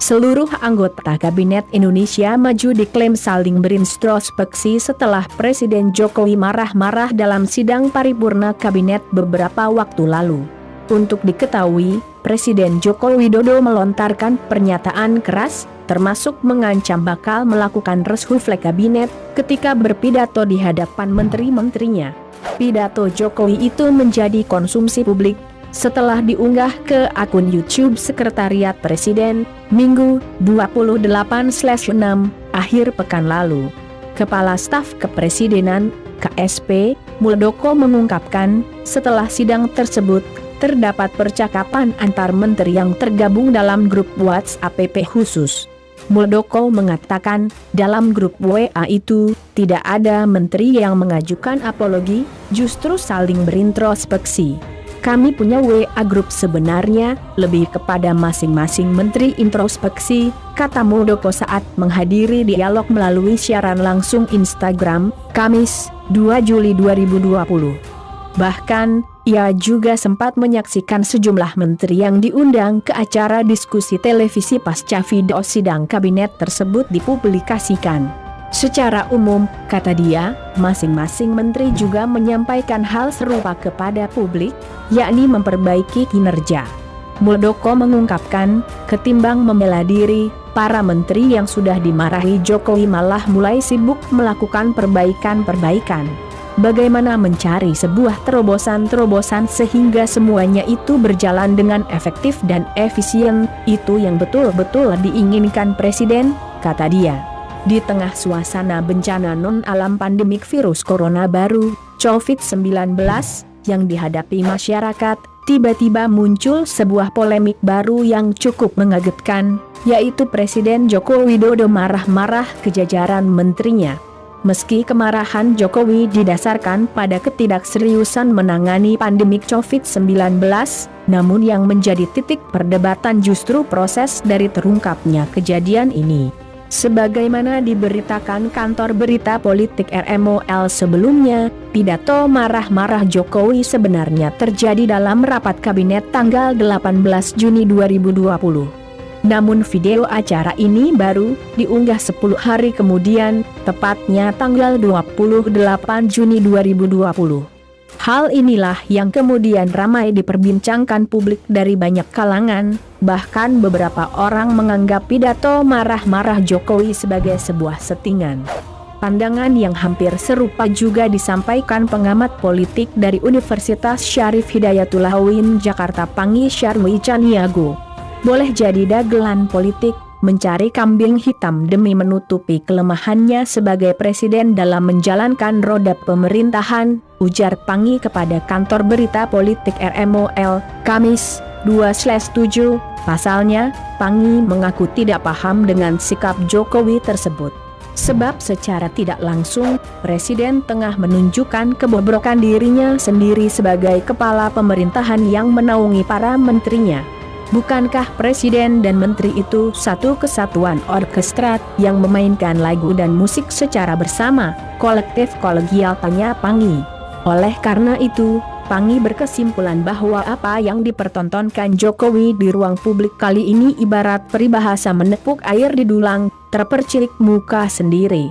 Seluruh anggota Kabinet Indonesia Maju diklaim saling berintrospeksi setelah Presiden Jokowi marah-marah dalam sidang paripurna Kabinet beberapa waktu lalu. Untuk diketahui, Presiden Joko Widodo melontarkan pernyataan keras, termasuk mengancam bakal melakukan reshuffle kabinet ketika berpidato di hadapan menteri-menterinya. Pidato Jokowi itu menjadi konsumsi publik setelah diunggah ke akun YouTube Sekretariat Presiden, Minggu 28/6, akhir pekan lalu. Kepala Staf Kepresidenan, KSP, Muldoko mengungkapkan, setelah sidang tersebut, terdapat percakapan antar menteri yang tergabung dalam grup WhatsApp khusus. Muldoko mengatakan, dalam grup WA itu, tidak ada menteri yang mengajukan apologi, justru saling berintrospeksi. Kami punya WA grup sebenarnya, lebih kepada masing-masing menteri introspeksi, kata Muldoko saat menghadiri dialog melalui siaran langsung Instagram, Kamis, 2 Juli 2020. Bahkan, ia juga sempat menyaksikan sejumlah menteri yang diundang ke acara diskusi televisi pasca video sidang kabinet tersebut dipublikasikan. Secara umum, kata dia, masing-masing menteri juga menyampaikan hal serupa kepada publik, yakni memperbaiki kinerja. Muldoko mengungkapkan, ketimbang membela diri, para menteri yang sudah dimarahi Jokowi malah mulai sibuk melakukan perbaikan-perbaikan. Bagaimana mencari sebuah terobosan-terobosan sehingga semuanya itu berjalan dengan efektif dan efisien, itu yang betul-betul diinginkan Presiden, kata dia. Di tengah suasana bencana non-alam pandemik virus corona baru, COVID-19, yang dihadapi masyarakat, tiba-tiba muncul sebuah polemik baru yang cukup mengagetkan, yaitu Presiden Joko Widodo marah-marah ke jajaran menterinya. Meski kemarahan Jokowi didasarkan pada ketidakseriusan menangani pandemik COVID-19, namun yang menjadi titik perdebatan justru proses dari terungkapnya kejadian ini. Sebagaimana diberitakan kantor berita politik RMOL sebelumnya, pidato marah-marah Jokowi sebenarnya terjadi dalam rapat kabinet tanggal 18 Juni 2020. Namun video acara ini baru diunggah 10 hari kemudian, tepatnya tanggal 28 Juni 2020. Hal inilah yang kemudian ramai diperbincangkan publik dari banyak kalangan, bahkan beberapa orang menganggap pidato marah-marah Jokowi sebagai sebuah settingan. Pandangan yang hampir serupa juga disampaikan pengamat politik dari Universitas Syarif Hidayatullah UIN Jakarta Pangi Syarwi Caniago. Boleh jadi dagelan politik, mencari kambing hitam demi menutupi kelemahannya sebagai presiden dalam menjalankan roda pemerintahan, ujar Pangi kepada kantor berita politik RMOL, Kamis, 2/7, pasalnya, Pangi mengaku tidak paham dengan sikap Jokowi tersebut. Sebab secara tidak langsung, Presiden tengah menunjukkan kebobrokan dirinya sendiri sebagai kepala pemerintahan yang menaungi para menterinya. Bukankah Presiden dan Menteri itu satu kesatuan orkestra yang memainkan lagu dan musik secara bersama, kolektif kolegial, tanya Pangi. Oleh karena itu, Pangi berkesimpulan bahwa apa yang dipertontonkan Jokowi di ruang publik kali ini ibarat peribahasa menepuk air di dulang, terpercilik muka sendiri.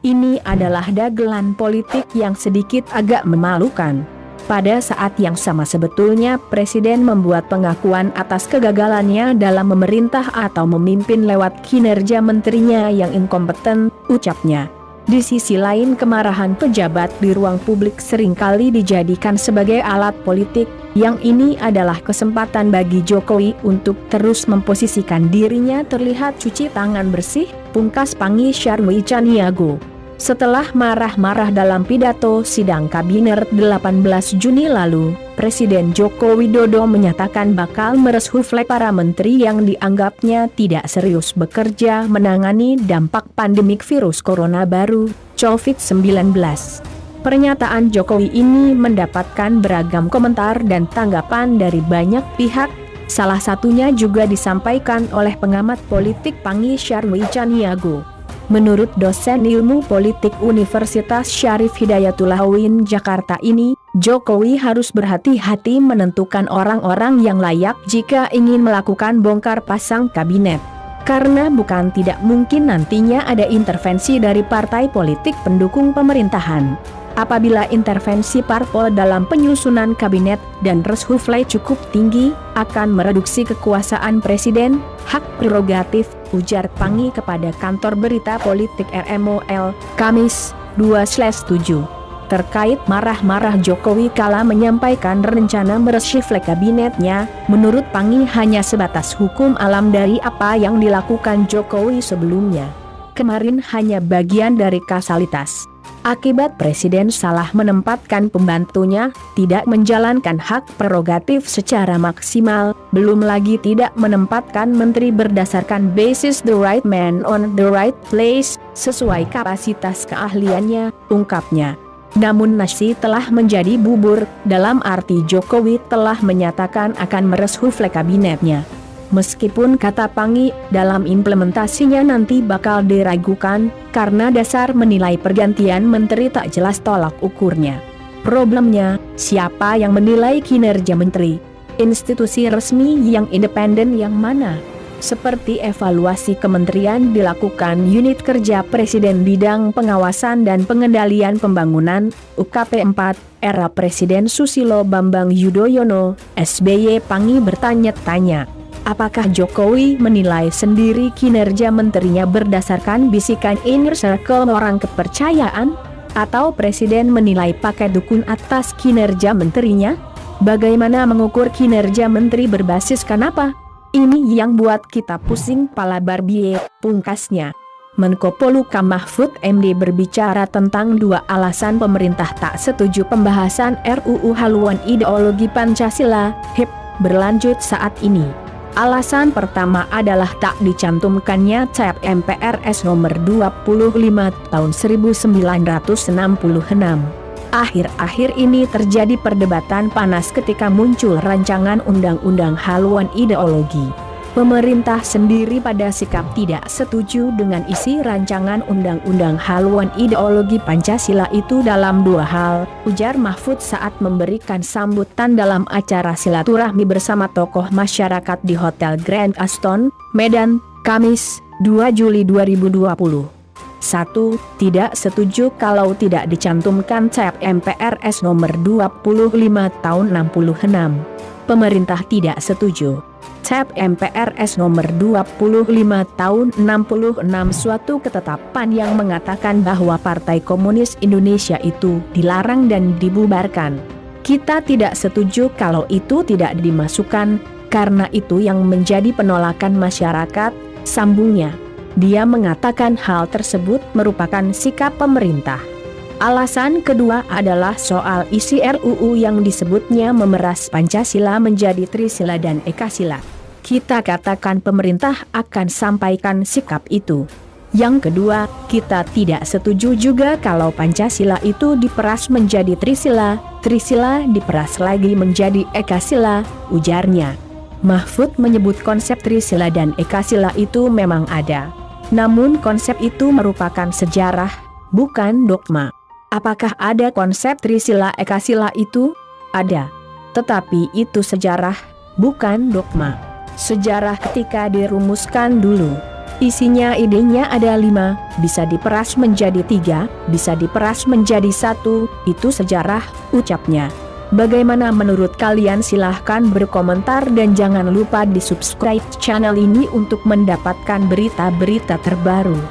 Ini adalah dagelan politik yang sedikit agak memalukan. Pada saat yang sama sebetulnya Presiden membuat pengakuan atas kegagalannya dalam memerintah atau memimpin lewat kinerja menterinya yang inkompeten, ucapnya. Di sisi lain kemarahan pejabat di ruang publik seringkali dijadikan sebagai alat politik, yang ini adalah kesempatan bagi Jokowi untuk terus memposisikan dirinya terlihat cuci tangan bersih, pungkas Pangi Syarwi Caniago. Setelah marah-marah dalam pidato sidang kabinet 18 Juni lalu, Presiden Joko Widodo menyatakan bakal mereshuffle para menteri yang dianggapnya tidak serius bekerja menangani dampak pandemik virus corona baru, COVID-19. Pernyataan Jokowi ini mendapatkan beragam komentar dan tanggapan dari banyak pihak, salah satunya juga disampaikan oleh pengamat politik Pangi Syarwi Caniago. Menurut dosen ilmu politik Universitas Syarif Hidayatullah UIN Jakarta ini, Jokowi harus berhati-hati menentukan orang-orang yang layak jika ingin melakukan bongkar pasang kabinet. Karena bukan tidak mungkin nantinya ada intervensi dari partai politik pendukung pemerintahan. Apabila intervensi parpol dalam penyusunan kabinet dan reshuffle cukup tinggi, akan mereduksi kekuasaan presiden, hak prerogatif, ujar Panggi kepada kantor berita politik RMOL, Kamis, 2/7. Terkait marah-marah Jokowi kala menyampaikan rencana mereshuffle kabinetnya, menurut Panggi hanya sebatas hukum alam dari apa yang dilakukan Jokowi sebelumnya. Kemarin hanya bagian dari kausalitas. Akibat presiden salah menempatkan pembantunya, tidak menjalankan hak prerogatif secara maksimal, belum lagi tidak menempatkan menteri berdasarkan basis the right man on the right place, sesuai kapasitas keahliannya, ungkapnya. Namun nasi telah menjadi bubur, dalam arti Jokowi telah menyatakan akan mereshuffle kabinetnya. Meskipun kata Panggi, dalam implementasinya nanti bakal diragukan, karena dasar menilai pergantian menteri tak jelas tolak ukurnya. Problemnya, siapa yang menilai kinerja menteri? Institusi resmi yang independen yang mana? Seperti evaluasi kementerian dilakukan Unit Kerja Presiden Bidang Pengawasan dan Pengendalian Pembangunan, UKP 4, era Presiden Susilo Bambang Yudhoyono, SBY. Panggi bertanya-tanya. Apakah Jokowi menilai sendiri kinerja menterinya berdasarkan bisikan inner circle orang kepercayaan? Atau Presiden menilai pakai dukun atas kinerja menterinya? Bagaimana mengukur kinerja menteri berbasiskan apa? Ini yang buat kita pusing pala Barbie, pungkasnya. Menko Polhukam Mahfud MD berbicara tentang dua alasan pemerintah tak setuju pembahasan RUU haluan ideologi Pancasila, HIP, berlanjut saat ini. Alasan pertama adalah tak dicantumkannya CAP MPRS nomor 25 tahun 1966. Akhir-akhir ini terjadi perdebatan panas ketika muncul rancangan undang-undang haluan ideologi. Pemerintah sendiri pada sikap tidak setuju dengan isi rancangan undang-undang haluan ideologi Pancasila itu dalam dua hal, ujar Mahfud saat memberikan sambutan dalam acara silaturahmi bersama tokoh masyarakat di Hotel Grand Aston, Medan, Kamis, 2 Juli 2020. 1. Tidak setuju kalau tidak dicantumkan CAP MPRS nomor 25 tahun 66. Pemerintah tidak setuju. CAP MPRS nomor 25 tahun 66 suatu ketetapan yang mengatakan bahwa Partai Komunis Indonesia itu dilarang dan dibubarkan. Kita tidak setuju kalau itu tidak dimasukkan, karena itu yang menjadi penolakan masyarakat, sambungnya. Dia mengatakan hal tersebut merupakan sikap pemerintah. Alasan kedua adalah soal isi RUU yang disebutnya memeras Pancasila menjadi Trisila dan Ekasila. Kita katakan pemerintah akan sampaikan sikap itu. Yang kedua, kita tidak setuju juga kalau Pancasila itu diperas menjadi Trisila, Trisila diperas lagi menjadi Ekasila, ujarnya. Mahfud menyebut konsep Trisila dan Ekasila itu memang ada. Namun konsep itu merupakan sejarah, bukan dogma. Apakah ada konsep Trisila Ekasila itu? Ada. Tetapi itu sejarah, bukan dogma. Sejarah ketika dirumuskan dulu. Isinya idenya ada 5, bisa diperas menjadi 3, bisa diperas menjadi 1, itu sejarah, ucapnya. Bagaimana menurut kalian? Silahkan berkomentar dan jangan lupa di subscribe channel ini untuk mendapatkan berita-berita terbaru.